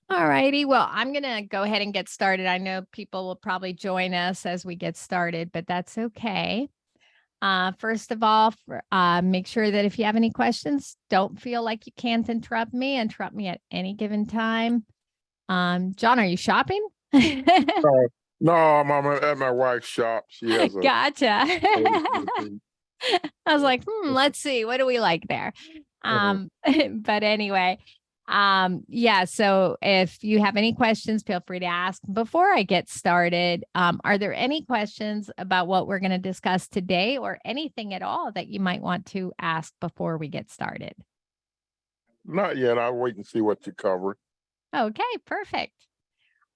All righty. Well, I'm going to go ahead and get started. I know people will probably join us as we get started, but that's okay. First of all, make sure that if you have any questions, don't feel like you can't interrupt me. Interrupt me at any given time. John, are you shopping? No, I'm at my wife's shop. She has a. Gotcha. I was like, let's see, what do we like there? But anyway, yeah, so if you have any questions, feel free to ask. Before I get started, are there any questions about what we're going to discuss today or anything at all that you might want to ask before we get started? Not yet. I'll wait and see what you cover. Okay, perfect.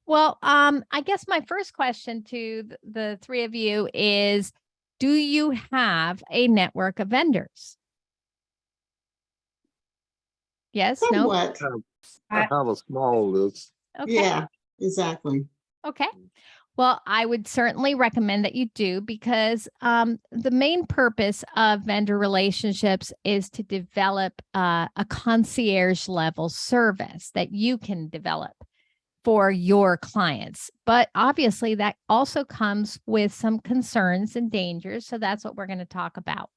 Well, I guess my first question to the three of you is, do you have a network of vendors? Yes, no? Somewhat. I have a small list. Okay. Yeah, exactly. Okay. Well, I would certainly recommend that you do, because the main purpose of vendor relationships is to develop a concierge level service that you can develop for your clients. But obviously that also comes with some concerns and dangers. So that's what we're going to talk about.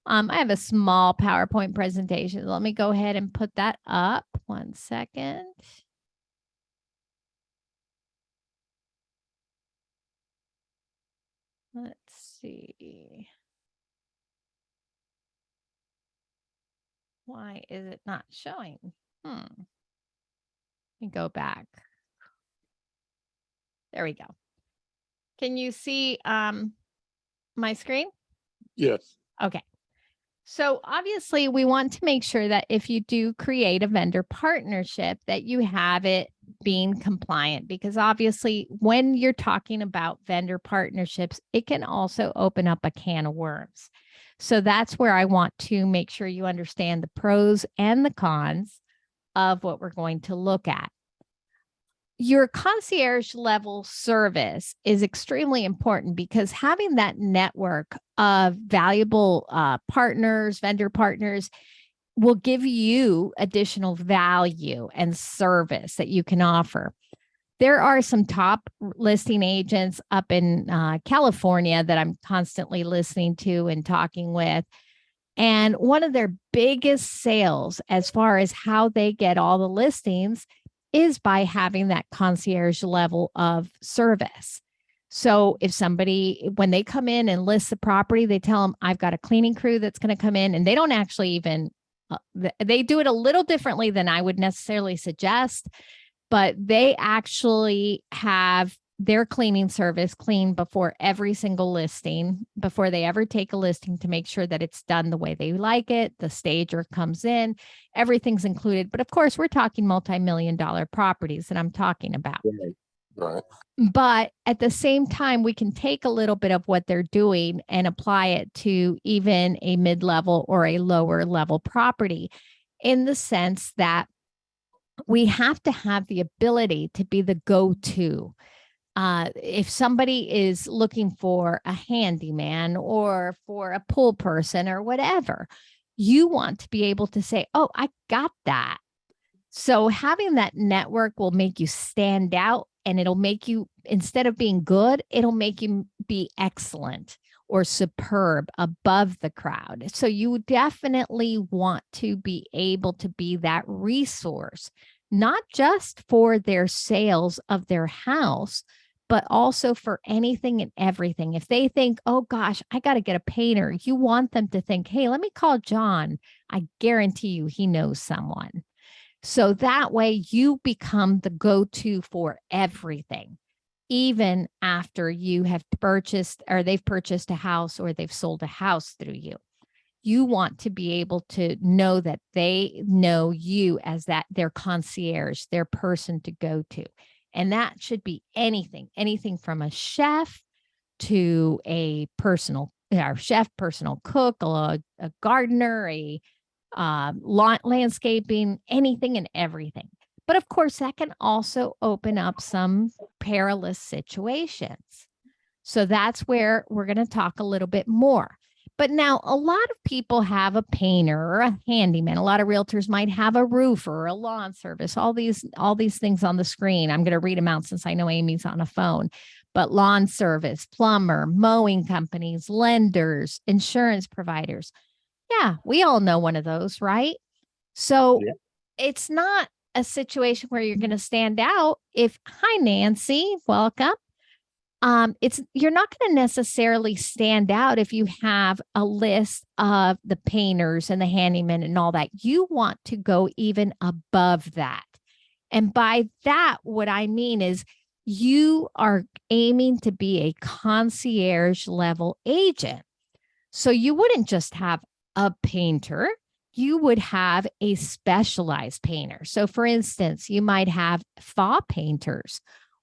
I have a small PowerPoint presentation. Let me go ahead and put that up. 1 second. Let's see. Why is it not showing? Let me go back. There we go. Can you see my screen? Yes. Okay. So obviously we want to make sure that if you do create a vendor partnership, that you have it being compliant, because obviously when you're talking about vendor partnerships, it can also open up a can of worms. So that's where I want to make sure you understand the pros and the cons of what we're going to look at. Your concierge level service is extremely important, because having that network of valuable partners, vendor partners, will give you additional value and service that you can offer. There are some top listing agents up in California that I'm constantly listening to and talking with. And one of their biggest sales, as far as how they get all the listings, is by having that concierge level of service. So if somebody, when they come in and list the property, they tell them, I've got a cleaning crew that's going to come in, and they don't actually even, they do it a little differently than I would necessarily suggest, but they actually have their cleaning service clean before every single listing, before they ever take a listing, to make sure that it's done the way they like it. The stager comes in, everything's included. But of course, we're talking multi-million-dollar properties that I'm talking about. Right. But at the same time, we can take a little bit of what they're doing and apply it to even a mid-level or a lower level property, in the sense that we have to have the ability to be the go-to. If somebody is looking for a handyman or for a pool person or whatever, you want to be able to say, oh, I got that. So having that network will make you stand out, and it'll make you, instead of being good, it'll make you be excellent or superb, above the crowd. So you definitely want to be able to be that resource, not just for their sales of their house, but also for anything and everything. If they think, oh gosh, I got to get a painter, you want them to think, hey, let me call John. I guarantee you he knows someone. So that way you become the go-to for everything, even after you have purchased, or they've purchased a house, or they've sold a house through you. You want to be able to know that they know you as that their concierge, their person to go to. And that should be anything from a chef to a personal cook, a gardener, a landscaping, anything and everything. But of course, that can also open up some perilous situations. So that's where we're going to talk a little bit more. But now a lot of people have a painter or a handyman. A lot of realtors might have a roofer or a lawn service, all these things on the screen. I'm going to read them out since I know Amy's on a phone. But lawn service, plumber, mowing companies, lenders, insurance providers. Yeah, we all know one of those, right? So Yeah. it's not a situation where you're going to stand out if, hi, Nancy, welcome. It's you're not going to necessarily stand out if you have a list of the painters and the handymen and all that. You want to go even above that. And by that, what I mean is you are aiming to be a concierge level agent. So you wouldn't just have a painter, you would have a specialized painter. So for instance, you might have thaw painters,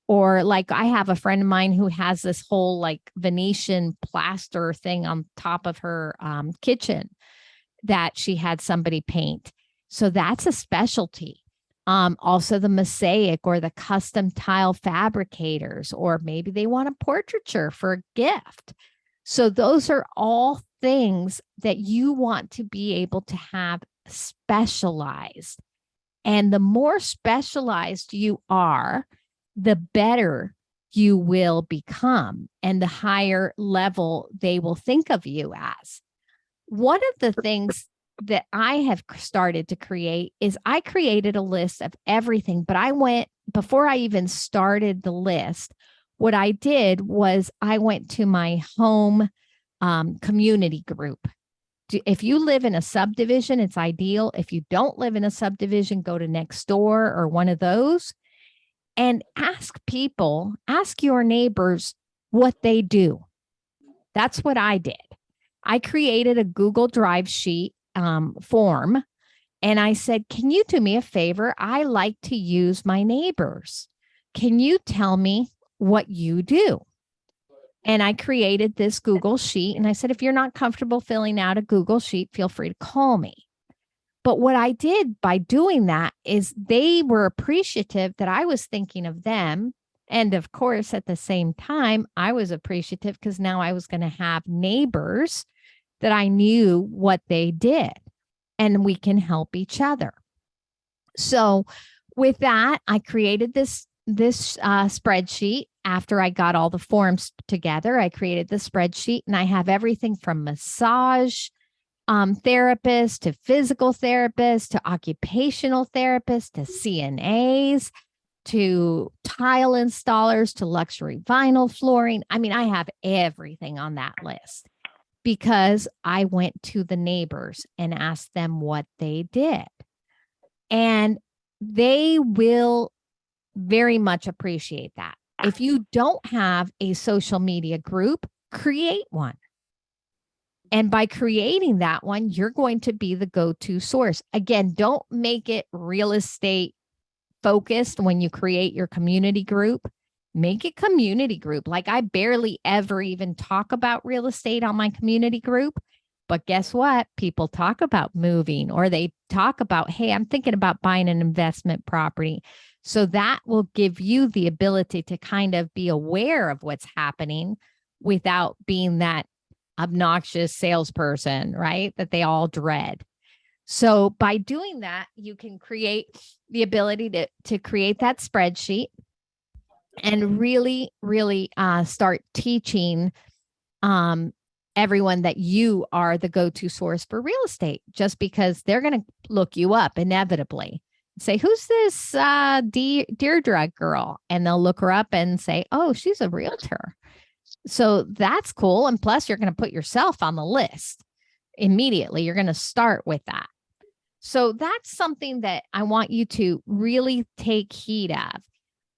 or like I have a friend of mine who has this whole like Venetian plaster thing on top of her kitchen that she had somebody paint. So that's a specialty. Also the mosaic or the custom tile fabricators, or maybe they want a portraiture for a gift. So those are all things that you want to be able to have specialized. And the more specialized you are, the better you will become and the higher level they will think of you as. One of the things that I have started to create is I created a list of everything, but I went before I even started the list. What I did was I went to my home community group. If you live in a subdivision, it's ideal. If you don't live in a subdivision, go to Nextdoor or one of those and ask people, ask your neighbors what they do. That's what I did. I created a Google Drive sheet form, and I said, can you do me a favor? I like to use my neighbors. Can you tell me what you do? And I created this Google sheet, and I said, if you're not comfortable filling out a Google sheet, feel free to call me. But what I did by doing that is they were appreciative that I was thinking of them. And of course, at the same time, I was appreciative because now I was going to have neighbors that I knew what they did, and we can help each other. So with that, I created this spreadsheet. After I got all the forms together, I created the spreadsheet, and I have everything from massage therapists to physical therapists to occupational therapists to CNAs to tile installers to luxury vinyl flooring. I mean, I have everything on that list because I went to the neighbors and asked them what they did. And they will very much appreciate that. If you don't have a social media group, create one. And by creating that one, you're going to be the go-to source. Again, don't make it real estate focused when you create your community group. Make it community group. Like I barely ever even talk about real estate on my community group. But guess what? People talk about moving, or they talk about, hey, I'm thinking about buying an investment property. So that will give you the ability to kind of be aware of what's happening without being that obnoxious salesperson, right? That they all dread. So by doing that, you can create the ability to create that spreadsheet and really, really start teaching everyone that you are the go-to source for real estate, just because they're going to look you up inevitably. Say, who's this Deirdre girl? And they'll look her up and say, oh, she's a realtor. So that's cool. And plus, you're going to put yourself on the list immediately. You're going to start with that. So that's something that I want you to really take heed of.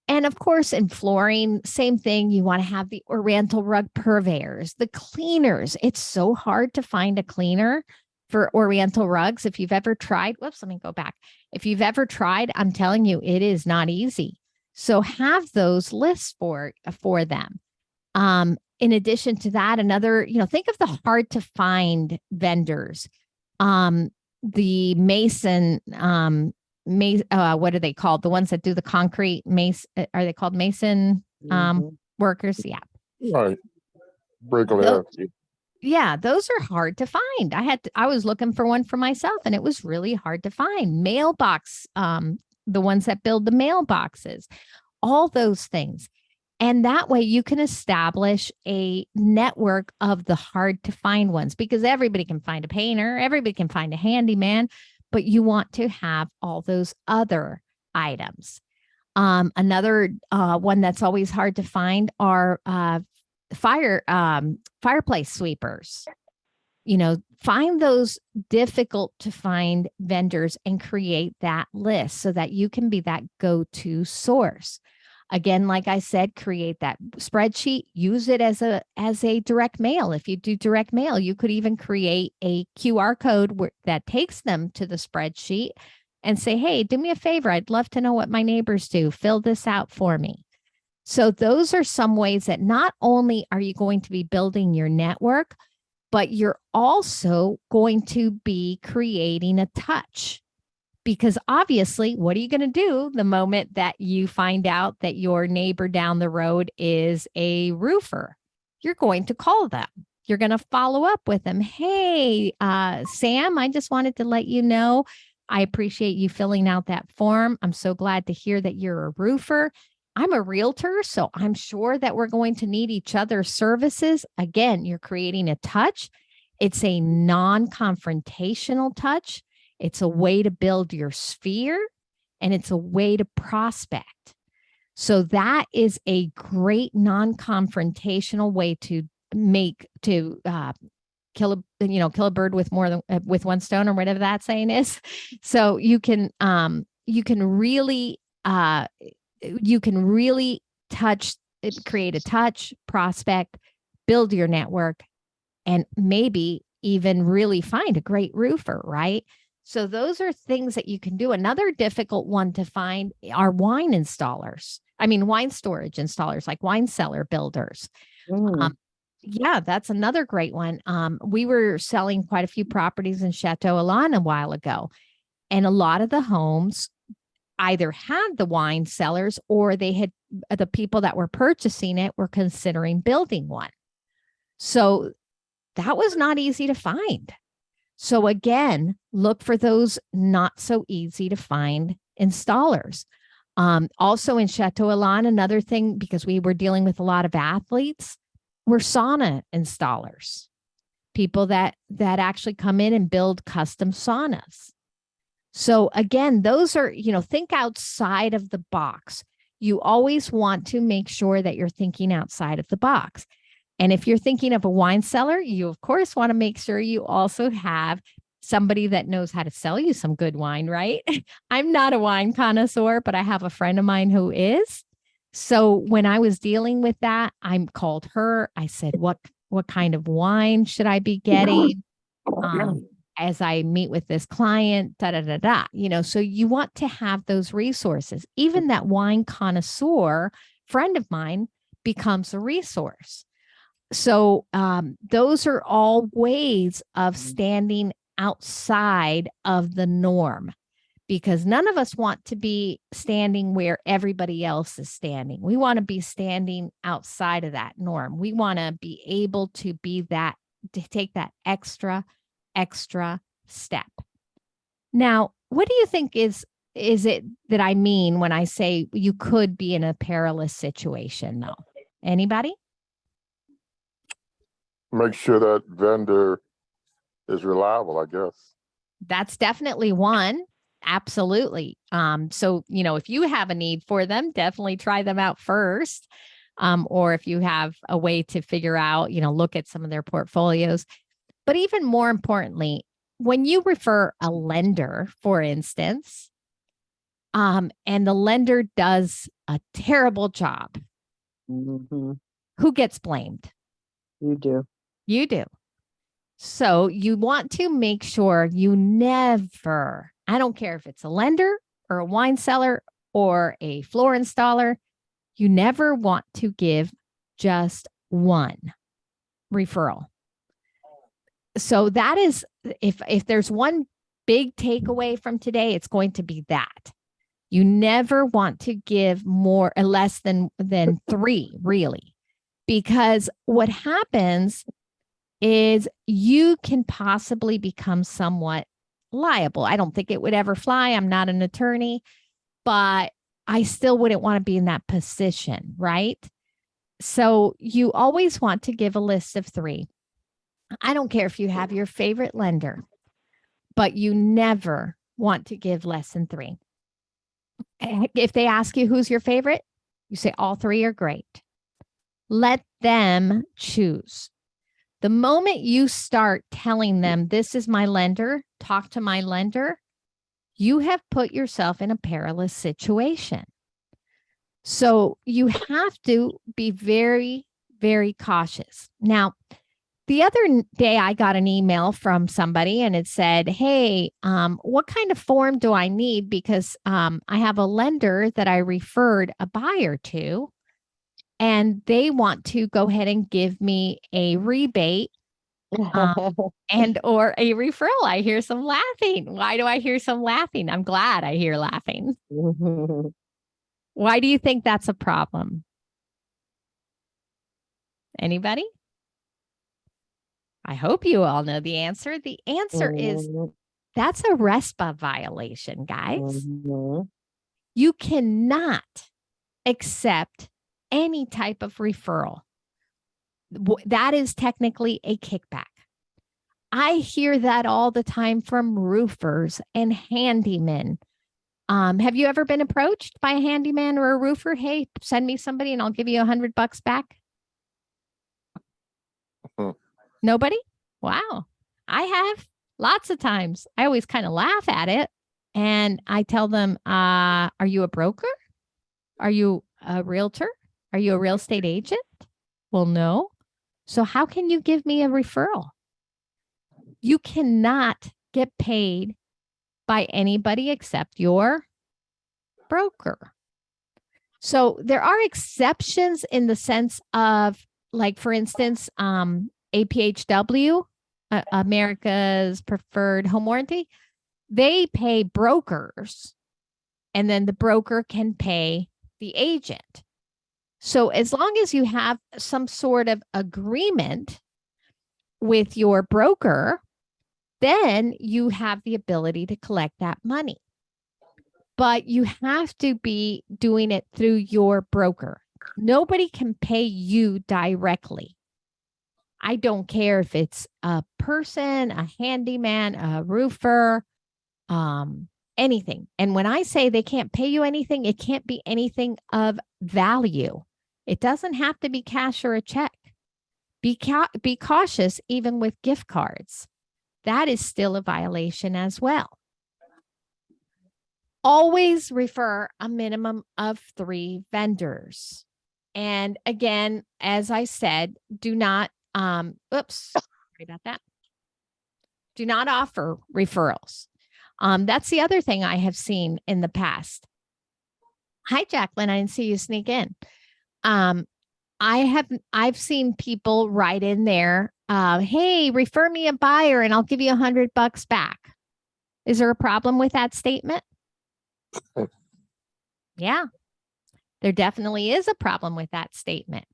And of course, in flooring, same thing. You want to have the Oriental rug purveyors, the cleaners. It's so hard to find a cleaner for Oriental rugs. If you've ever tried, whoops, let me go back. If you've ever tried, I'm telling you, it is not easy. So have those lists for them. In addition to that, another, think of the hard to find vendors. The mason, what are they called? The ones that do the concrete are they called mason workers? Yeah. Right. Break glass. Yeah, those are hard to find. I was looking for one for myself and it was really hard to find. Mailbox, the ones that build the mailboxes, all those things. And that way you can establish a network of the hard to find ones because everybody can find a painter, everybody can find a handyman, but you want to have all those other items. Another one that's always hard to find are fireplace sweepers. Find those difficult to find vendors and create that list so that you can be that go-to source. Again, like I said, create that spreadsheet, use it as a direct mail. If you do direct mail, you could even create a QR code that takes them to the spreadsheet and say, hey, do me a favor. I'd love to know what my neighbors do. Fill this out for me. So those are some ways that not only are you going to be building your network, but you're also going to be creating a touch. Because obviously, what are you going to do the moment that you find out that your neighbor down the road is a roofer? You're going to call them. You're going to follow up with them. Hey, Sam, I just wanted to let you know, I appreciate you filling out that form. I'm so glad to hear that you're a roofer. I'm a realtor, so I'm sure that we're going to need each other's services. Again, you're creating a touch. It's a non-confrontational touch. It's a way to build your sphere, and it's a way to prospect. So that is a great non-confrontational way to kill a bird with more than with one stone, or whatever that saying is. So you can really create a touch, prospect, build your network, and maybe even really find a great roofer, right? So those are things that you can do. Another difficult one to find are wine storage installers, like wine cellar builders. Yeah, that's another great one. We were selling quite a few properties in Chateau Elan a while ago, and a lot of the homes either had the wine cellars or they had the people that were purchasing it were considering building one. So that was not easy to find. So again, look for those not so easy to find installers. Also in Chateau Elan, another thing, because we were dealing with a lot of athletes, were sauna installers, people that actually come in and build custom saunas. So again, those are, think outside of the box. You always want to make sure that you're thinking outside of the box. And if you're thinking of a wine cellar, you of course want to make sure you also have somebody that knows how to sell you some good wine, right? I'm not a wine connoisseur, but I have a friend of mine who is. So when I was dealing with that, I called her. I said, what kind of wine should I be getting as I meet with this client? So you want to have those resources. Even that wine connoisseur friend of mine becomes a resource. So those are all ways of standing outside of the norm, because none of us want to be standing where everybody else is standing. We want to be standing outside of that norm. We want to be able to take that extra step. Now, what do you think is it that I mean when I say you could be in a perilous situation, though? Anybody? Make sure that vendor is reliable, I guess. That's definitely one. Absolutely. So, if you have a need for them, definitely try them out first. Or if you have a way to figure out, look at some of their portfolios. But even more importantly, when you refer a lender, for instance, and the lender does a terrible job, who gets blamed? You do. You do. So you want to make sure you never, I don't care if it's a lender or a wine cellar or a floor installer, you never want to give just one referral. So that is, if there's one big takeaway from today, it's going to be that. You never want to give less than three, really. Because what happens is you can possibly become somewhat liable. I don't think it would ever fly. I'm not an attorney, but I still wouldn't want to be in that position, right? So you always want to give a list of 3. I don't care if you have your favorite lender, but you never want to give less than 3. If they ask you who's your favorite, you say all 3 are great. Let them choose. The moment you start telling them, this is my lender, talk to my lender, you have put yourself in a perilous situation. So you have to be very, very cautious. Now, the other day I got an email from somebody and it said, hey, what kind of form do I need? Because I have a lender that I referred a buyer to, and they want to go ahead and give me a rebate and or a referral. I hear some laughing. Why do I hear some laughing? I'm glad I hear laughing. Why do you think that's a problem? Anybody? I hope you all know the answer. The answer is that's a RESPA violation, guys. You cannot accept any type of referral. That is technically a kickback. I hear that all the time from roofers and handymen. Have you ever been approached by a handyman or a roofer? Hey, send me somebody and I'll give you $100 back. Nobody? Wow. I have lots of times. I always kind of laugh at it. And I tell them, are you a broker? Are you a realtor? Are you a real estate agent? Well, no. So how can you give me a referral? You cannot get paid by anybody except your broker. So there are exceptions in the sense of, like, for instance, APHW, America's Preferred Home Warranty, they pay brokers, and then the broker can pay the agent. So as long as you have some sort of agreement with your broker, then you have the ability to collect that money. But you have to be doing it through your broker. Nobody can pay you directly. I don't care if it's a person, a handyman, a roofer, anything. And when I say they can't pay you anything, it can't be anything of value. It doesn't have to be cash or a check. Be cautious even with gift cards. That is still a violation as well. Always refer a minimum of 3 vendors. And again, as I said, do not, sorry about that. Do not offer referrals. That's the other thing I have seen in the past. Hi, Jacqueline. I didn't see you sneak in. I've seen people write in there, hey, refer me a buyer and I'll give you $100 back. Is there a problem with that statement? Yeah, there definitely is a problem with that statement.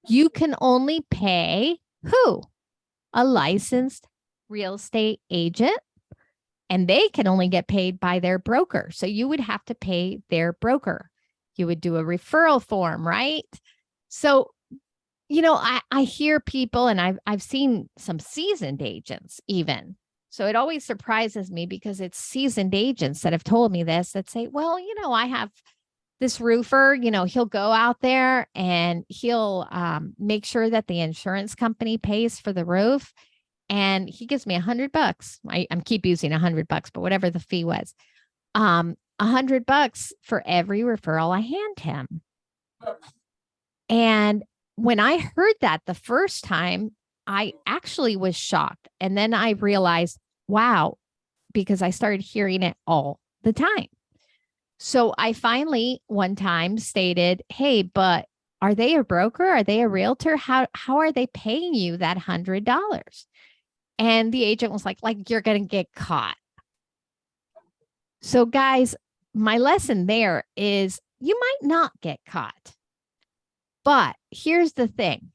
You can only pay who? A licensed real estate agent, and they can only get paid by their broker. So you would have to pay their broker. You would do a referral form, right? So, you know, I hear people, and I've seen some seasoned agents even. So it always surprises me because it's seasoned agents that have told me this, that say, well, you know, I have this roofer, you know, he'll go out there and he'll make sure that the insurance company pays for the roof. And he gives me $100. I'm keep using $100, but whatever the fee was, $100 for every referral I hand him. And when I heard that the first time, I actually was shocked. And then I realized, wow, because I started hearing it all the time. So I finally one time stated, hey, but are they a broker? Are they a realtor? How are they paying you that $100? And the agent was like you're going to get caught. So guys, my lesson there is you might not get caught. But here's the thing.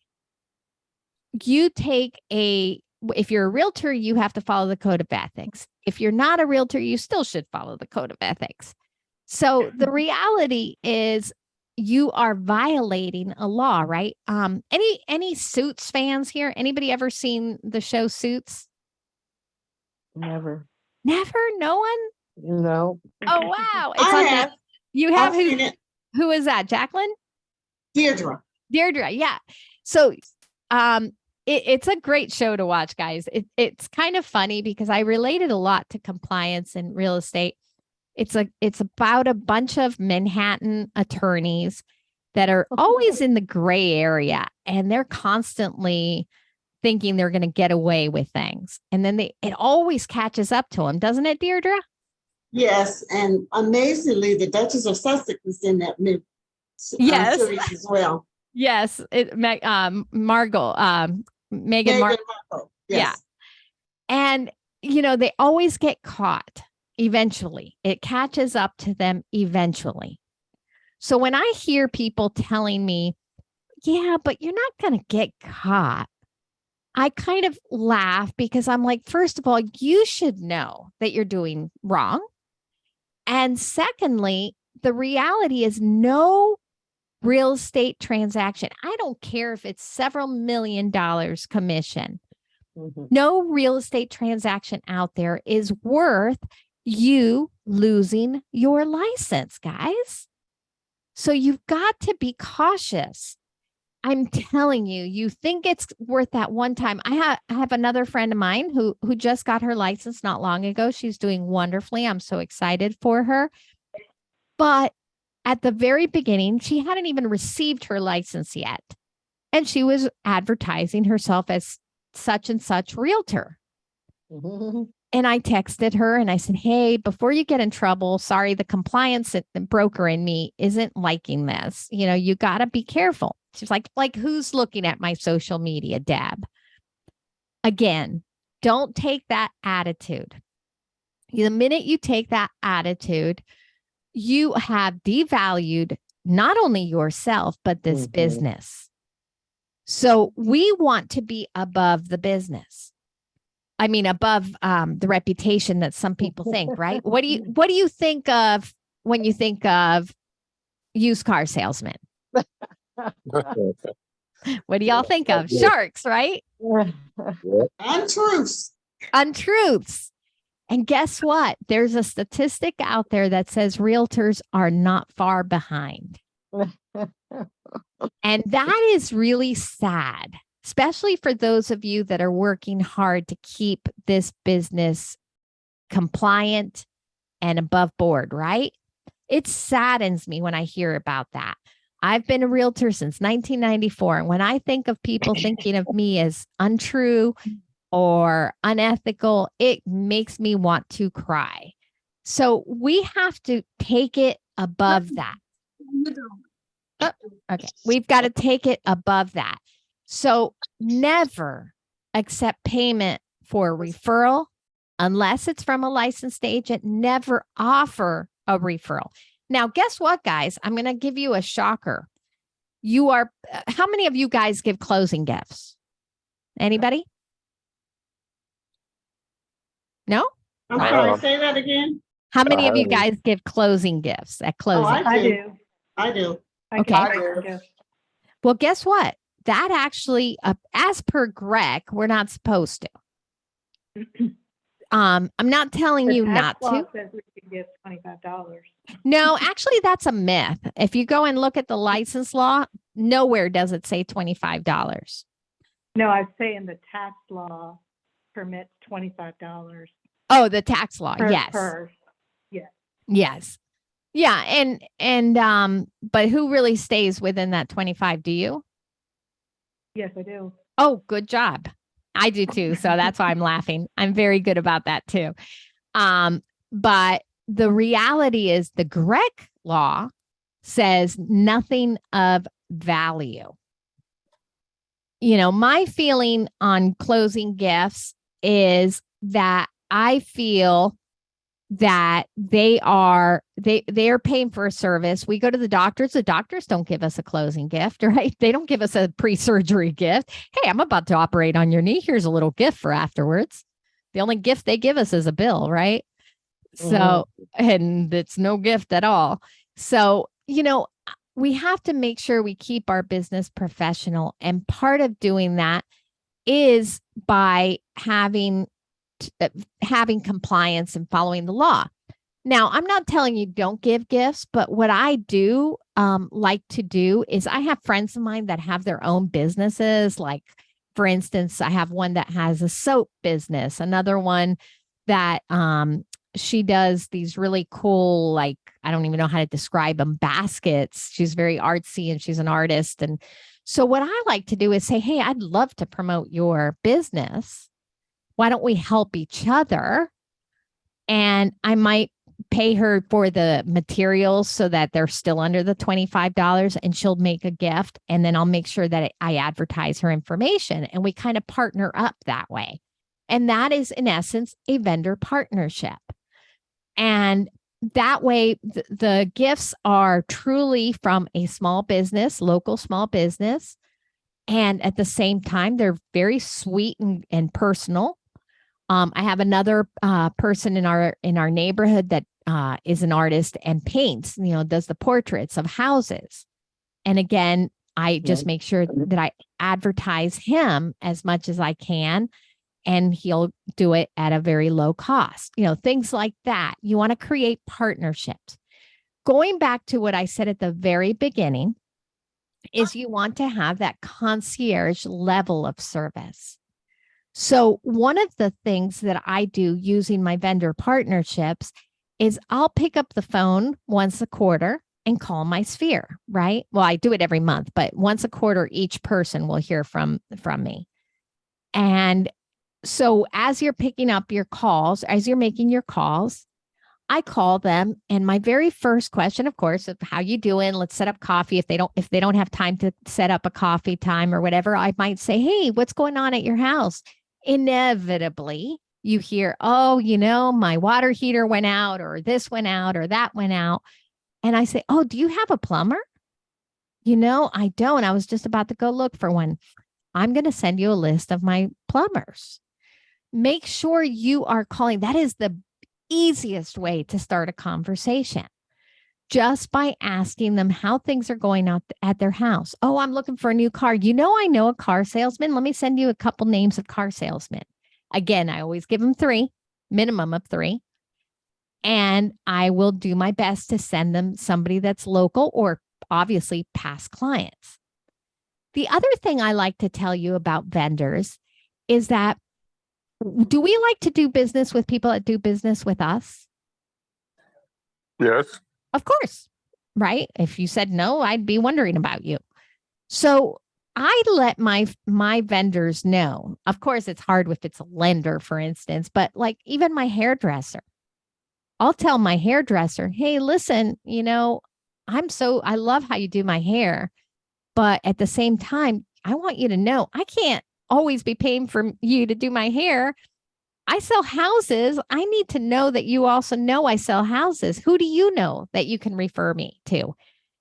you take if you're a realtor, you have to follow the code of ethics. If you're not a realtor, you still should follow the code of ethics. So the reality is you are violating a law, right? Any Suits fans here? Anybody ever seen the show Suits? Never. Never? No one? No. Oh, wow. I have. You have I've seen it. who is that? Jacqueline? Deirdre. Deirdre, yeah. So it's a great show to watch, guys. It's kind of funny because I related a lot to compliance and real estate. It's about a bunch of Manhattan attorneys that are always in the gray area, and they're constantly thinking they're going to get away with things. And then it always catches up to them, doesn't it, Deirdre? Yes, and amazingly, the Duchess of Sussex is in that new Yes. series as well. Yes, Margot, Meghan Meghan Markle. Markle. Yeah. Yes. And, they always get caught eventually. It catches up to them eventually. So when I hear people telling me, yeah, but you're not going to get caught, I kind of laugh because I'm like, first of all, you should know that you're doing wrong. And secondly, the reality is no real estate transaction. I don't care if it's several $1 million commission. Mhm. No real estate transaction out there is worth you losing your license, guys. So you've got to be cautious. I'm telling you, you think it's worth that one time. I have another friend of mine who just got her license not long ago. She's doing wonderfully. I'm so excited for her. But at the very beginning, she hadn't even received her license yet. And she was advertising herself as such and such realtor. Mhm. And I texted her and I said, hey, before you get in trouble, sorry, the compliance broker in me isn't liking this. You got to be careful. She's like, who's looking at my social media, Deb? Again, don't take that attitude. The minute you take that attitude, you have devalued not only yourself, but this Mhm. business. So we want to be above the business. I mean, above the reputation that some people think, right? What do you think of when you think of used car salesmen? What do y'all think of? Sharks, right? Untruths. Untruths. And guess what? There's a statistic out there that says realtors are not far behind. And that is really sad, especially for those of you that are working hard to keep this business compliant and above board, right? It saddens me when I hear about that. I've been a realtor since 1994. And when I think of people thinking of me as untrue or unethical, it makes me want to cry. So we have to take it above that. Oh, okay. We've got to take it above that. So never accept payment for a referral unless it's from a licensed agent. Never offer a referral. Now, guess what, guys? I'm going to give you a shocker. How many of you guys give closing gifts? Anybody? No? I'm I sorry, have. say that again. How many of you have. guys give closing gifts at closing? I I do. do. I do. Okay. I do. Well, guess what? That actually, as per Greg, we're not supposed to. I'm not telling you not to. Says we can give $25. No, actually, that's a myth. If you go and look at the license law, nowhere does it say $25. No, I say in the tax law permits $25 Oh, the tax law. per Yes. Yes. Yeah. But who really stays within that 25? Do you? Yes, I do. Oh, good job. I do too. So that's why I'm laughing. I'm very good about that too. But the reality is the Greg law says nothing of value. My feeling on closing gifts is that I feel that they are paying for a service. We go to the doctors. The doctors don't give us a closing gift, right? They don't give us a pre-surgery gift. Hey, I'm about to operate on your knee. Here's a little gift for afterwards. The only gift they give us is a bill, right? So, and it's no gift at all. So, we have to make sure we keep our business professional. And part of doing that is by having compliance and following the law. Now, I'm not telling you don't give gifts, but what I do like to do is I have friends of mine that have their own businesses. Like, for instance, I have one that has a soap business, another one that she does these really cool, like, I don't even know how to describe them, baskets. She's very artsy and she's an artist. And so what I like to do is say, hey, I'd love to promote your business. Why don't we help each other? And I might pay her for the materials so that they're still under the $25, and she'll make a gift. And then I'll make sure that I advertise her information, and we kind of partner up that way. And that is, in essence, a vendor partnership. And that way, the gifts are truly from a small business, local small business. And at the same time, they're very sweet and personal. I have another person in our neighborhood that is an artist and paints, does the portraits of houses. And again, I just make sure that I advertise him as much as I can, and he'll do it at a very low cost. Things like that. You want to create partnerships. Going back to what I said at the very beginning is you want to have that concierge level of service. So one of the things that I do using my vendor partnerships is I'll pick up the phone once a quarter and call my sphere, right? Well, I do it every month, but once a quarter, each person will hear from me. And so as you're picking up your calls, as you're making your calls, I call them. And my very first question, of course, of how you doing? Let's set up coffee. If they don't have time to set up a coffee time or whatever, I might say, hey, what's going on at your house? Inevitably, you hear, oh, my water heater went out, or this went out, or that went out. And I say, oh, do you have a plumber? I don't. I was just about to go look for one. I'm going to send you a list of my plumbers. Make sure you are calling. That is the easiest way to start a conversation, just by asking them how things are going on at their house. Oh, I'm looking for a new car. I know a car salesman. Let me send you a couple names of car salesmen. Again, I always give them 3, minimum of 3. And I will do my best to send them somebody that's local or obviously past clients. The other thing I like to tell you about vendors is that, do we like to do business with people that do business with us? Yes. Of course, right? If you said no, I'd be wondering about you. So I let my vendors know. Of course, it's hard if it's a lender, for instance, but like even my hairdresser, I'll tell my hairdresser, hey, listen, I love how you do my hair, but at the same time, I want you to know I can't always be paying for you to do my hair. I sell houses. I need to know that you also know I sell houses. Who do you know that you can refer me to?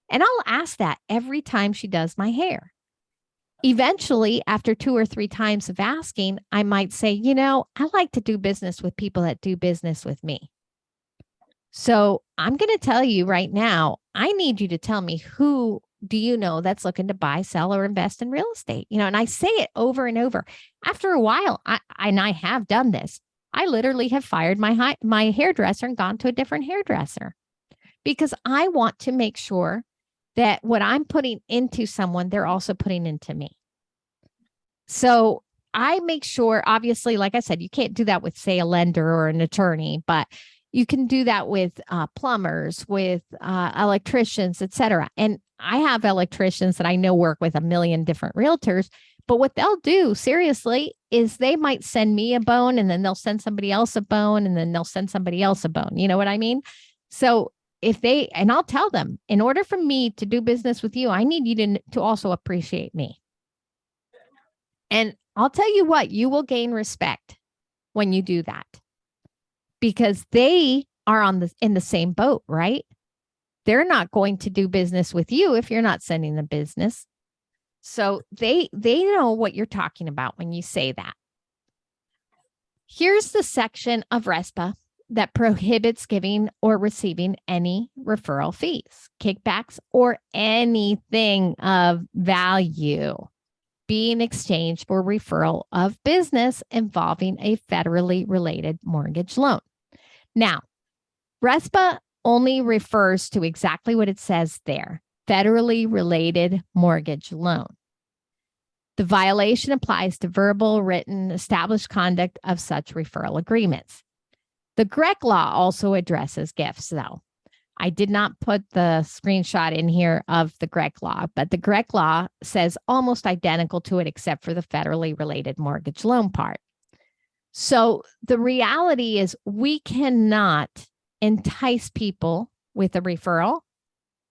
And I'll ask that every time she does my hair. Eventually, after 2 or 3 times of asking, I might say, I like to do business with people that do business with me. So I'm going to tell you right now, I need you to tell me, who do you know that's looking to buy, sell, or invest in real estate? And I say it over and over. After a while, I have done this. I literally have fired my hairdresser and gone to a different hairdresser, because I want to make sure that what I'm putting into someone, they're also putting into me. So I make sure, obviously, like I said, you can't do that with, say, a lender or an attorney, but you can do that with plumbers, with electricians, etc. And I have electricians that I know work with a million different realtors, but what they'll do, seriously, is they might send me a bone, and then they'll send somebody else a bone, and then they'll send somebody else a bone. You know what I mean? So and I'll tell them, in order for me to do business with you, I need you to also appreciate me. And I'll tell you what, you will gain respect when you do that, because they are in the same boat, right? They're not going to do business with you if you're not sending the business. So they know what you're talking about when you say that. Here's the section of RESPA that prohibits giving or receiving any referral fees, kickbacks, or anything of value being exchanged for referral of business involving a federally related mortgage loan. Now, RESPA only refers to exactly what it says there, federally related mortgage loan. The violation applies to verbal, written, established conduct of such referral agreements. The GREC law also addresses gifts, though. I did not put the screenshot in here of the GREC law, but the GREC law says almost identical to it, except for the federally related mortgage loan part. So the reality is we cannot entice people with a referral,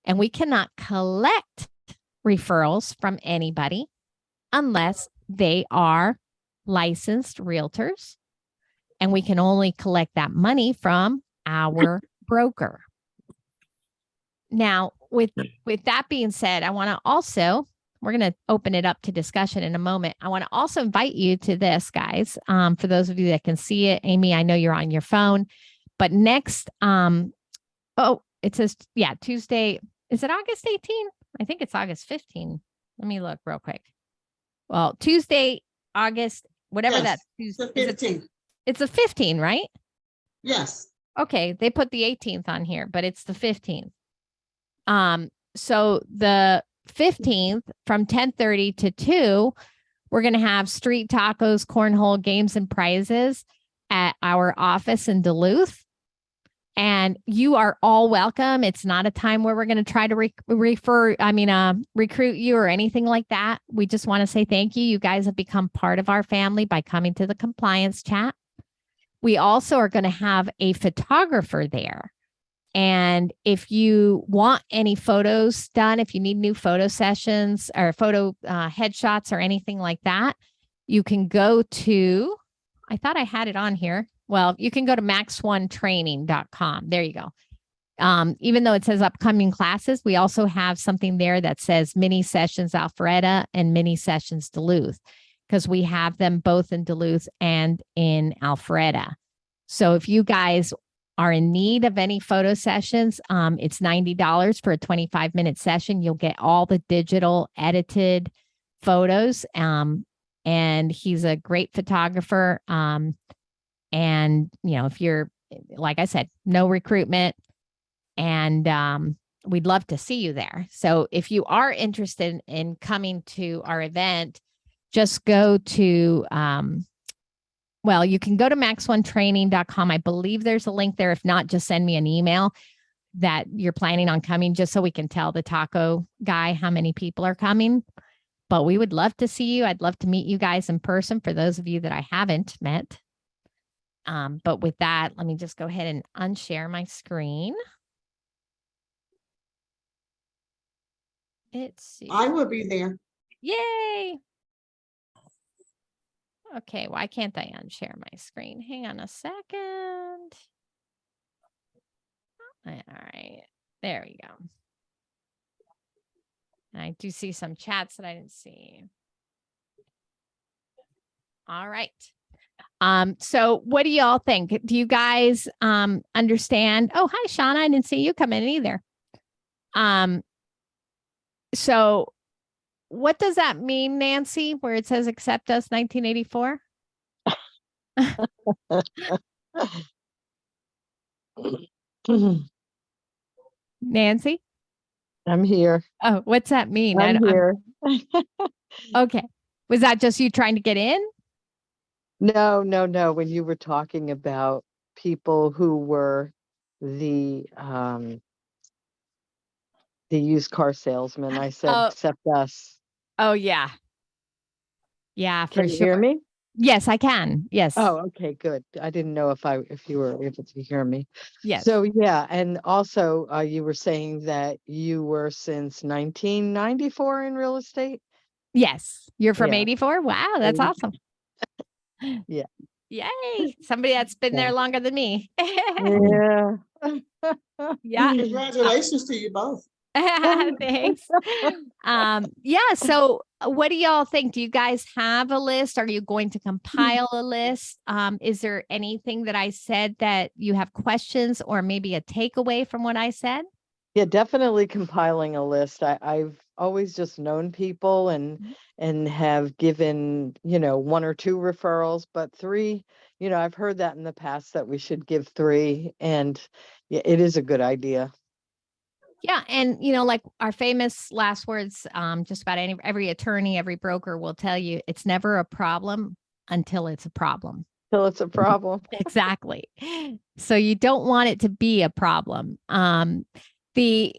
and we cannot collect referrals from anybody unless they are licensed realtors, and we can only collect that money from our broker. Now, with that being said, I want to also, we're going to open it up to discussion in a moment. I want to also invite you to this, guys. For those of you that can see it, Amy, I know you're on your phone, but next, it says, yeah, Tuesday. Is it August 18? I think it's August 15. Let me look real quick. Well, Tuesday, August, whatever Yes, that It's Tuesday. the 15th. It's the 15, right? Yes. Okay, they put the 18th on here, but it's the 15th. So the 15th from 10:30 to 2, we're going to have street tacos, cornhole games, and prizes at our office in Duluth. And you are all welcome. It's not a time where we're going to try to recruit you or anything like that. We just want to say thank you. You guys have become part of our family by coming to the compliance chat. We also are going to have a photographer there. And if you want any photos done, if you need new photo sessions or photo headshots or anything like that, you can go to, I thought I had it on here. Well, you can go to max1training.com. There you go. Even though it says upcoming classes, we also have something there that says mini sessions Alpharetta and mini sessions Duluth, because we have them both in Duluth and in Alpharetta. So if you guys are in need of any photo sessions, it's $90 for a 25-minute session. You'll get all the digital edited photos. And he's a great photographer. And, if you're, like I said, no recruitment, and we'd love to see you there. So if you are interested in coming to our event, just go to, you can go to max1training.com. I believe there's a link there. If not, just send me an email that you're planning on coming, just so we can tell the taco guy how many people are coming. But we would love to see you. I'd love to meet you guys in person for those of you that I haven't met. But with that, let me just go ahead and unshare my screen. Let's see. I will be there. Yay. Okay, why can't I unshare my screen? Hang on a second. All right, there we go. And I do see some chats that I didn't see. All right. So what do y'all think? Do you guys understand? Oh, hi, Shauna. I didn't see you come in either. So what does that mean, Nancy, where it says accept us 1984? Nancy? I'm here. Oh, what's that mean? I'm here. Okay. Was that just you trying to get in? No. When you were talking about people who were the used car salesman, I said, accept us. Oh, yeah. Yeah, for Can sure. you hear me? Yes, I can. Yes. Oh, okay, good. I didn't know if you were able to hear me. Yes. So yeah, and also you were saying that you were since 1994 in real estate. Yes. You're from Yeah. 84? Wow, that's awesome. Yeah. Yay. Somebody that's been there Yeah. longer than me. Yeah. Yeah. Congratulations to you both. Thanks. Yeah. So what do y'all think? Do you guys have a list? Are you going to compile a list? Is there anything that I said that you have questions or maybe a takeaway from what I said? Yeah, definitely compiling a list. I've always just known people Mhm. and have given, one or two referrals, but three, I've heard that in the past that we should give three, and yeah, it is a good idea. Yeah. And like our famous last words, just about every attorney, every broker will tell you it's never a problem until it's a problem. Till it's a problem. Exactly. So you don't want it to be a problem. The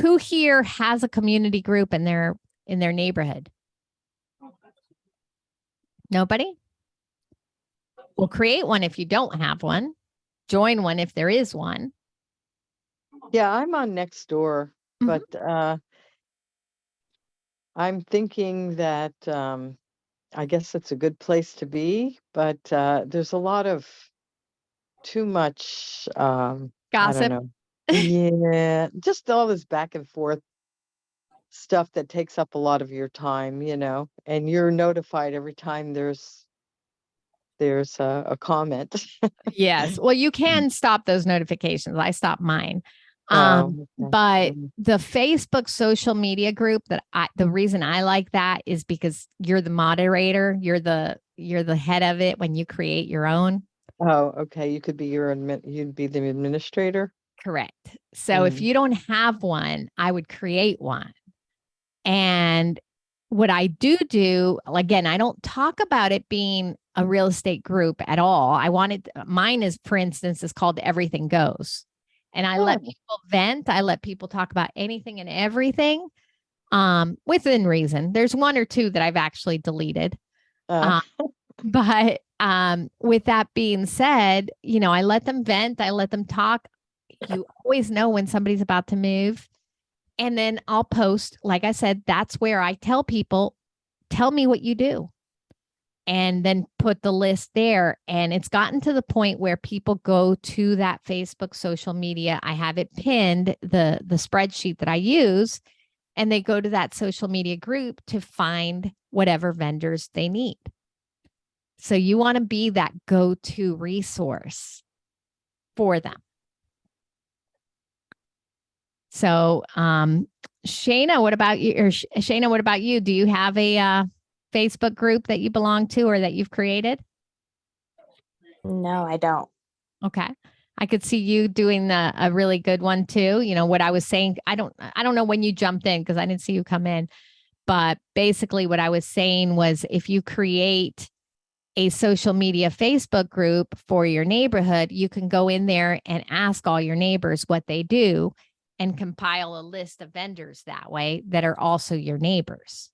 who here has a community group in their neighborhood? Nobody? Well, create one if you don't have one. Join one if there is one. Yeah, I'm on Nextdoor, Mhm. but I'm thinking that I guess it's a good place to be, but there's a lot of too much I don't Gossip. know. Yeah, just all this back and forth stuff that takes up a lot of your time, and you're notified every time there's a comment. Yes. Well, you can stop those notifications. I stopped mine. Oh, okay. But the Facebook social media group the reason I like that is because you're the moderator, you're the head of it when you create your own. Oh, okay. You could be you'd be the administrator. Correct. So if Mm. you don't have one, I would create one. And what I do, again, I don't talk about it being a real estate group at all. Mine is, for instance, is called Everything Goes. And I let Oh. people vent. I let people talk about anything and everything within reason. There's one or two that I've actually deleted. Uh, But with that being said, I let them vent. I let them talk. You always know when somebody's about to move. And then I'll post, like I said, that's where I tell people, tell me what you do. And then put the list there. And it's gotten to the point where people go to that Facebook social media. I have it pinned, the spreadsheet that I use, and they go to that social media group to find whatever vendors they need. So you want to be that go-to resource for them. So, Shayna, what about you? Or Shayna, what about you? Do you have a Facebook group that you belong to or that you've created? No, I don't. Okay. I could see you doing a really good one too. What I was saying, I don't know when you jumped in because I didn't see you come in, but basically what I was saying was if you create a social media Facebook group for your neighborhood, you can go in there and ask all your neighbors what they do and compile a list of vendors that way that are also your neighbors.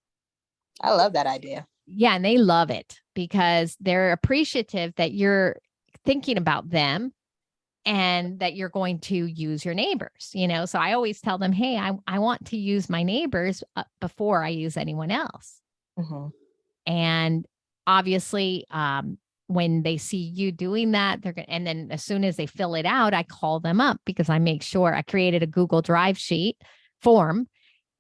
I love that idea. Yeah, and they love it because they're appreciative that you're thinking about them and that you're going to use your neighbors, So I always tell them, hey, I want to use my neighbors before I use anyone else. Mm-hmm. And obviously, when they see you doing that, they're going to, and then as soon as they fill it out, I call them up because I make sure I created a Google Drive sheet form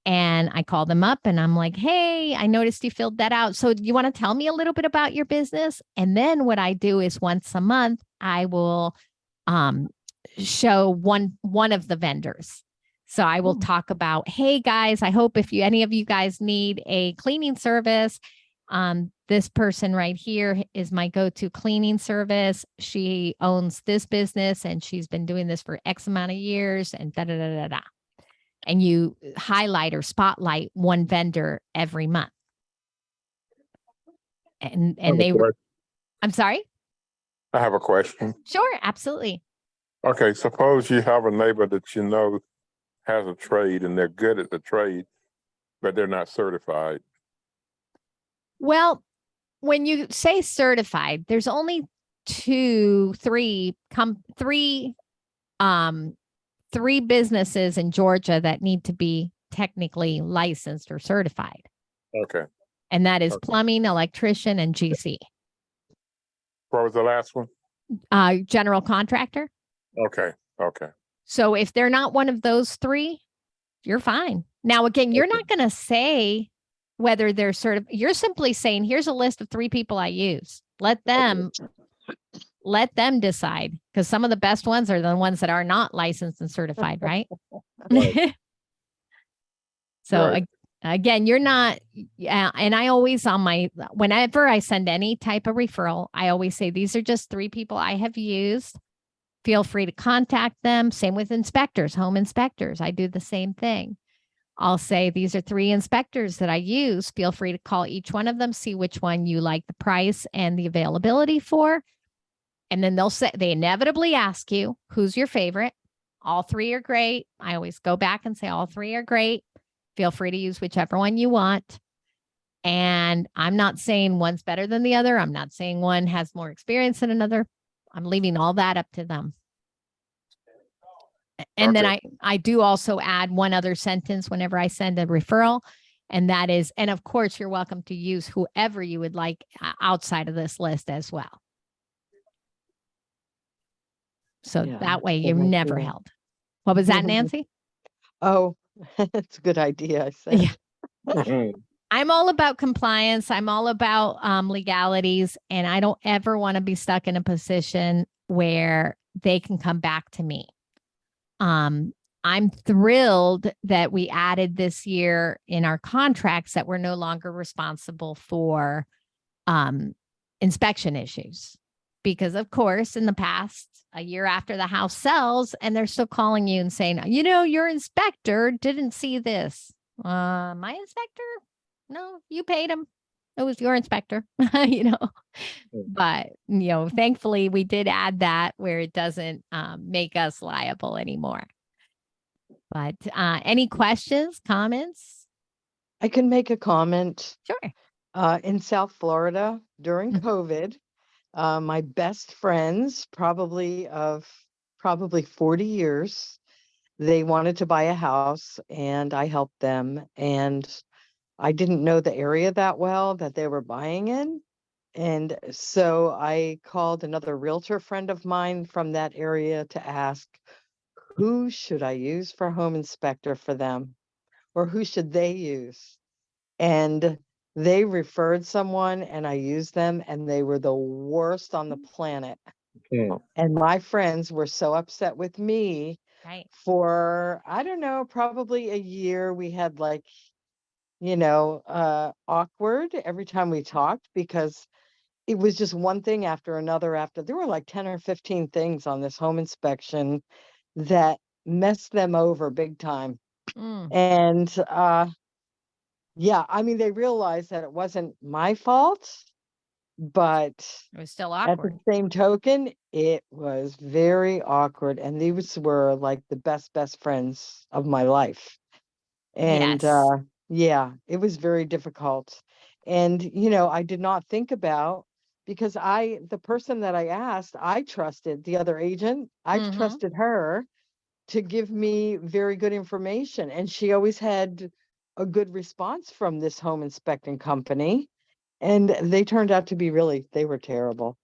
and I call them up and I'm like, hey, I noticed you filled that out. So you want to tell me a little bit about your business? And then what I do is once a month, I will show one of the vendors. So I will talk about, hey guys, I hope if any of you guys need a cleaning service, this person right here is my go-to cleaning service. She owns this business and she's been doing this for X amount of years and da da da da da. And you highlight or spotlight one vendor every month. And I'm sorry? I have a question. Sure, absolutely. Okay, suppose you have a neighbor that has a trade and they're good at the trade, but they're not certified. Well, when you say certified, there's only three businesses in Georgia that need to be technically licensed or certified. Okay. And that is plumbing, electrician, and GC. What was the last one? General contractor. Okay, okay. So if they're not one of those three, you're fine. Now, again, you're not going to say whether they're you're simply saying, here's a list of 3 people I use. Let them decide, because some of the best ones are the ones that are not licensed and certified, right? Right. So Right. again, you're not, yeah. And I always whenever I send any type of referral, I always say, these are just 3 people I have used. Feel free to contact them. Same with inspectors, home inspectors. I do the same thing. I'll say, these are 3 inspectors that I use. Feel free to call each one of them, see which one you like the price and the availability for. And then they inevitably ask you, who's your favorite? All 3 are great. I always go back and say, all 3 are great. Feel free to use whichever one you want. And I'm not saying one's better than the other. I'm not saying one has more experience than another. I'm leaving all that up to them. And then I do also add one other sentence whenever I send a referral. And that is, and of course, you're welcome to use whoever you would like outside of this list as well. So Yeah, that way that you're makes never sense. held. What was that, Nancy? Oh, it's a good idea, I said. Yeah. Mhm. I'm all about compliance. I'm all about legalities, and I don't ever want to be stuck in a position where they can come back to me. I'm thrilled that we added this year in our contracts that we're no longer responsible for inspection issues. Because of course, in the past, a year after the house sells, and they're still calling you and saying, your inspector didn't see this. My inspector? No, you paid him. It was your inspector, But, thankfully we did add that where it doesn't make us liable anymore. But any questions, comments? I can make a comment. Sure. In South Florida during Mhm. COVID, my best friends, probably 40 years, they wanted to buy a house and I helped them. And I didn't know the area that well that they were buying in. And so I called another realtor friend of mine from that area to ask, who should I use for home inspector for them? Or who should they use? And they referred someone and I used them and they were the worst on the planet. Mm. And my friends were so upset with me Right. for, I don't know, probably a year. We had awkward every time we talked because it was just one thing after another there were like 10 or 15 things on this home inspection that messed them over big time. Mm, And yeah, I mean, they realized that it wasn't my fault, but it was still at the awkward. same token, it was very awkward. And these were like the best friends of my life. And Yes. yeah, it was very difficult. And, I did not think about because the person that I asked, I trusted the other agent. I Mhm. trusted her to give me very good information. And she always had a good response from this home inspecting company. And they turned out to be they were terrible.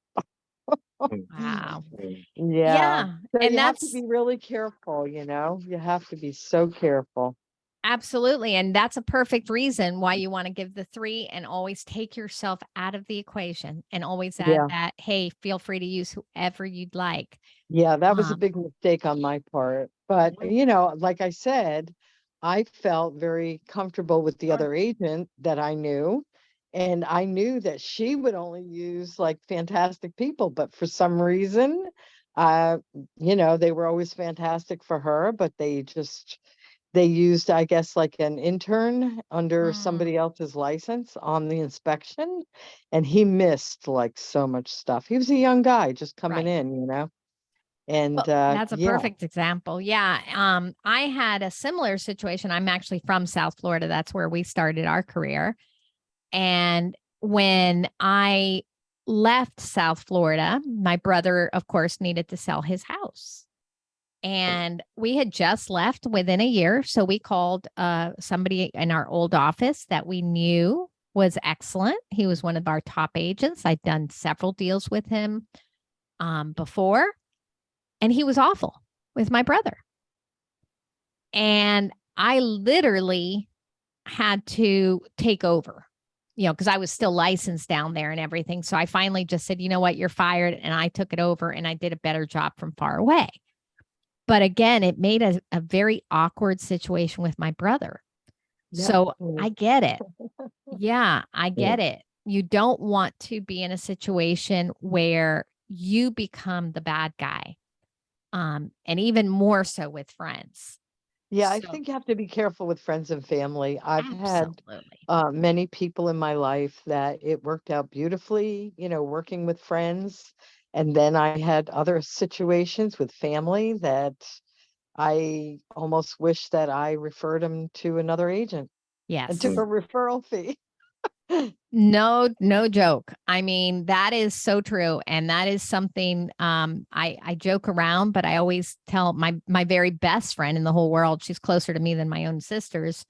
Wow. Yeah. Yeah. So And you have to that's be really careful, you have to be so careful. absolutely. And that's a perfect reason why you want to give the 3 and always take yourself out of the equation and always add Yeah. that, hey, feel free to use whoever you'd like. Yeah, that was a Um, big mistake on my part. But, like I said, I felt very comfortable with the other agent that I knew. And I knew that she would only use like fantastic people. But for some reason, uh, they were always fantastic for her, but they used, I guess, like an intern under Mm. somebody else's license on the inspection. And he missed like so much stuff. He was a young guy just coming Right. in. And Well, that's a yeah, perfect example. Yeah. I had a similar situation. I'm actually from South Florida. That's where we started our career. And when I left South Florida, my brother, of course, needed to sell his house. And we had just left within a year. So we called somebody in our old office that we knew was excellent. He was one of our top agents. I'd done several deals with him before, and he was awful with my brother. And I literally had to take over, because I was still licensed down there and everything. So I finally just said, you know what, you're fired. And I took it over and I did a better job from far away. But again, it made a very awkward situation with my brother. Yeah. So I get it. Yeah, I get it. You don't want to be in a situation where you become the bad guy. And even more so with friends. Yeah, I So- think you have to be careful with friends and family. I've had Absolutely. many people in my life that it worked out beautifully, working with friends. And then I had other situations with family that I almost wish that I referred them to another agent and Yes. took a referral fee. No joke. I mean, that is so true. And that is something I joke around, but I always tell my very best friend in the whole world, she's closer to me than my own sisters.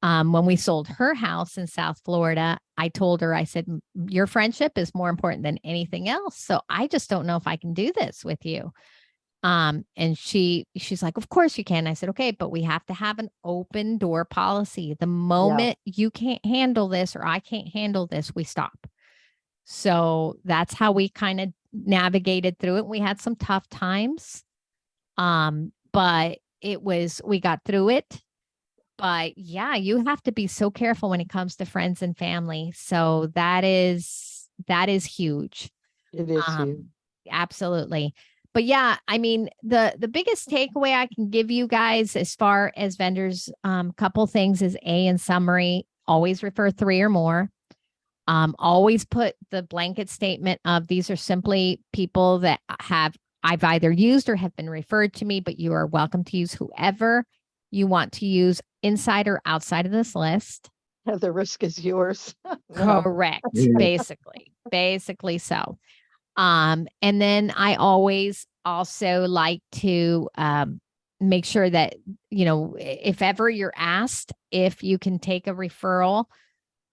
When we sold her house in South Florida, I told her, I said, your friendship is more important than anything else. So I just don't know if I can do this with you. And she's like, of course you can. I said, okay, but we have to have an open door policy. The moment you can't handle this or I can't handle this, we stop. So that's how we kind of navigated through it. We had some tough times. But we got through it. But yeah, you have to be so careful when it comes to friends and family. So that is huge. It is huge. Absolutely. But yeah, I mean, the biggest takeaway I can give you guys as far as vendors, couple things is in summary, always refer 3 or more. Always put the blanket statement of these are simply people that I've either used or have been referred to me, but you are welcome to use whoever you want to use inside or outside of this list. The risk is yours. No. Correct. Basically so. And then I always also like to make sure that, if ever you're asked if you can take a referral,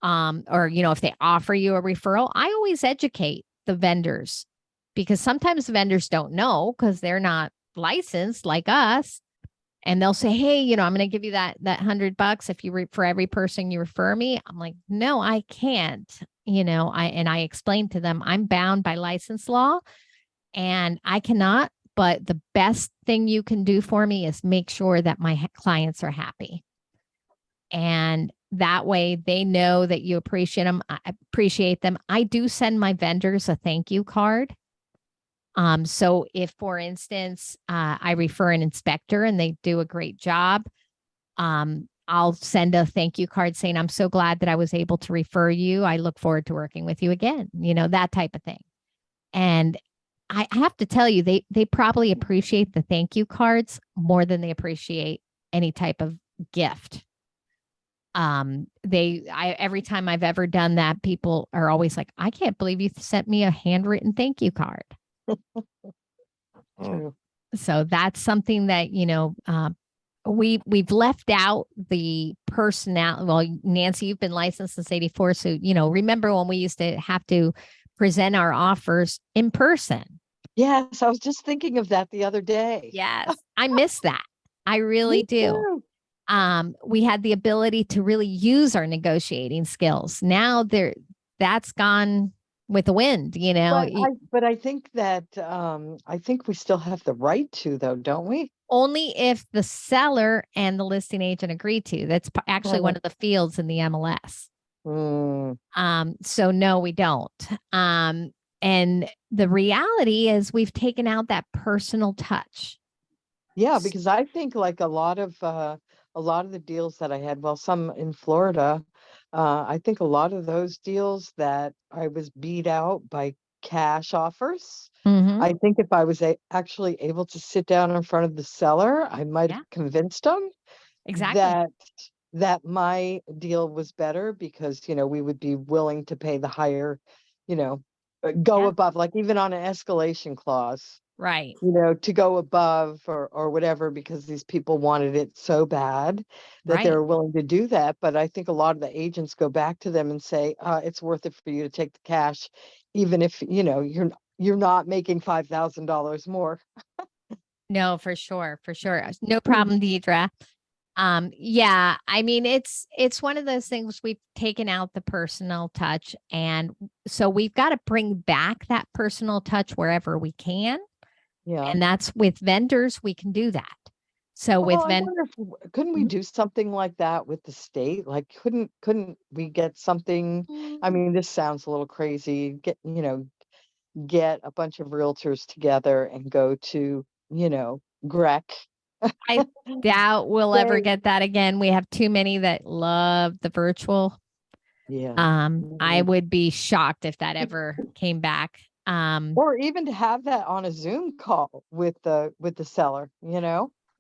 or, if they offer you a referral, I always educate the vendors because sometimes the vendors don't know because they're not licensed like us. And they'll say, hey, I'm going to give you that $100 if you for every person you refer me. I'm like, no, I can't. I explained to them, I'm bound by license law and I cannot, but the best thing you can do for me is make sure that my clients are happy. And that way they know that you appreciate them. I appreciate them. I do send my vendors a thank you card. So if, for instance, I refer an inspector and they do a great job, I'll send a thank you card saying, I'm so glad that I was able to refer you. I look forward to working with you again, that type of thing. And I have to tell you, they probably appreciate the thank you cards more than they appreciate any type of gift. Every time I've ever done that, people are always like, I can't believe you sent me a handwritten thank you card. True. So that's something that, we've left out the personality. Well, Nancy, you've been licensed since 84. So, remember when we used to have to present our offers in person? Yes, I was just thinking of that the other day. Yes. I miss that. I really Me do. too. We had the ability to really use our negotiating skills. Now that's gone with the wind, But I think that I think we still have the right to, though, don't we? only if the seller and the listing agent agree to. That's actually one of the fields in the MLS. So no, we don't. And the reality is we've taken out that personal touch. Yeah, because I think like a lot of the deals that I had, well, some in Florida, I think a lot of those deals that I was beat out by cash offers. Mhm. I think if I was actually able to sit down in front of the seller, I might have convinced them Exactly. that my deal was better because, we would be willing to pay the higher, go Yeah. above, like even on an escalation clause. Right. to go above or whatever, because these people wanted it so bad that Right. they're willing to do that. But I think a lot of the agents go back to them and say, it's worth it for you to take the cash, even if, you're not making $5,000 more. No, for sure. For sure. No problem, Deidre. Yeah, I mean, it's one of those things we've taken out the personal touch. And so we've got to bring back that personal touch wherever we can. Yeah. And that's with vendors, we can do that. So with Well, I wonder if couldn't we Mhm. do something like that with the state? Like, couldn't we get something? I mean, this sounds a little crazy. Get a bunch of realtors together and go to, Grec. I doubt we'll ever Say, get that again. We have too many that love the virtual. yeah. I Mhm. would be shocked if that ever came back. Or even to have that on a Zoom call with the seller.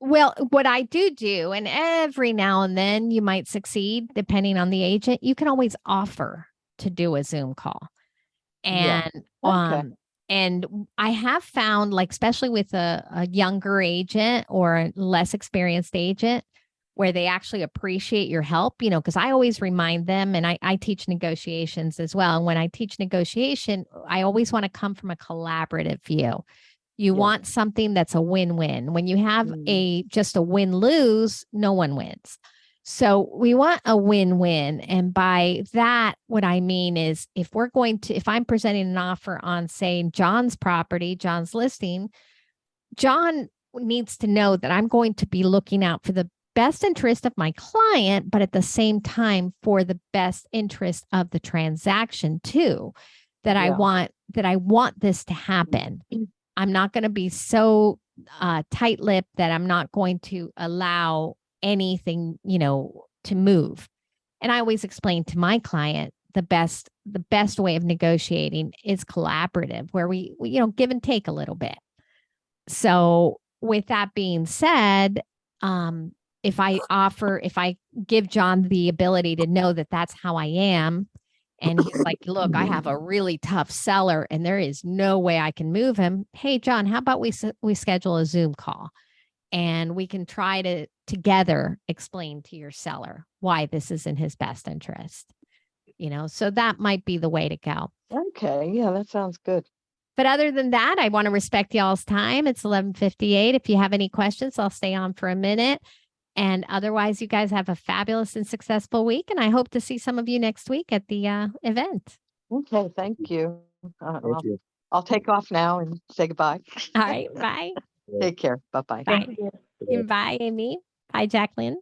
Well, what I do, and every now and then you might succeed depending on the agent, you can always offer to do a Zoom call. Yeah. And Okay. I have found, like, especially with a younger agent or a less experienced agent, where they actually appreciate your help, because I always remind them, and I teach negotiations as well. And when I teach negotiation, I always want to come from a collaborative view. You Yeah. want something that's a win-win. When you have Mm. just a win-lose, no one wins. So we want a win-win. And by that, what I mean is if I'm presenting an offer on, say, John's property, John's listing, John needs to know that I'm going to be looking out for the best interest of my client, but at the same time for the best interest of the transaction too. That I Yeah. want this to happen. I'm not going to be so tight-lipped that I'm not going to allow anything, to move. And I always explain to my client the best way of negotiating is collaborative, where we give and take a little bit. So with that being said, if I give John the ability to know that that's how I am, and he's like, look, I have a really tough seller and there is no way I can move him. Hey, John, how about we schedule a Zoom call and we can try to together explain to your seller why this is in his best interest. So that might be the way to go. Okay. Yeah, that sounds good. But other than that, I want to respect y'all's time. It's 11:58. If you have any questions, I'll stay on for a minute. And otherwise, you guys have a fabulous and successful week. And I hope to see some of you next week at the event. Okay. Thank you. Thank you. I'll take off now and say goodbye. All right. Bye. Take care. Bye-bye. Bye. Thank you. Bye, Amy. Bye, Jacqueline.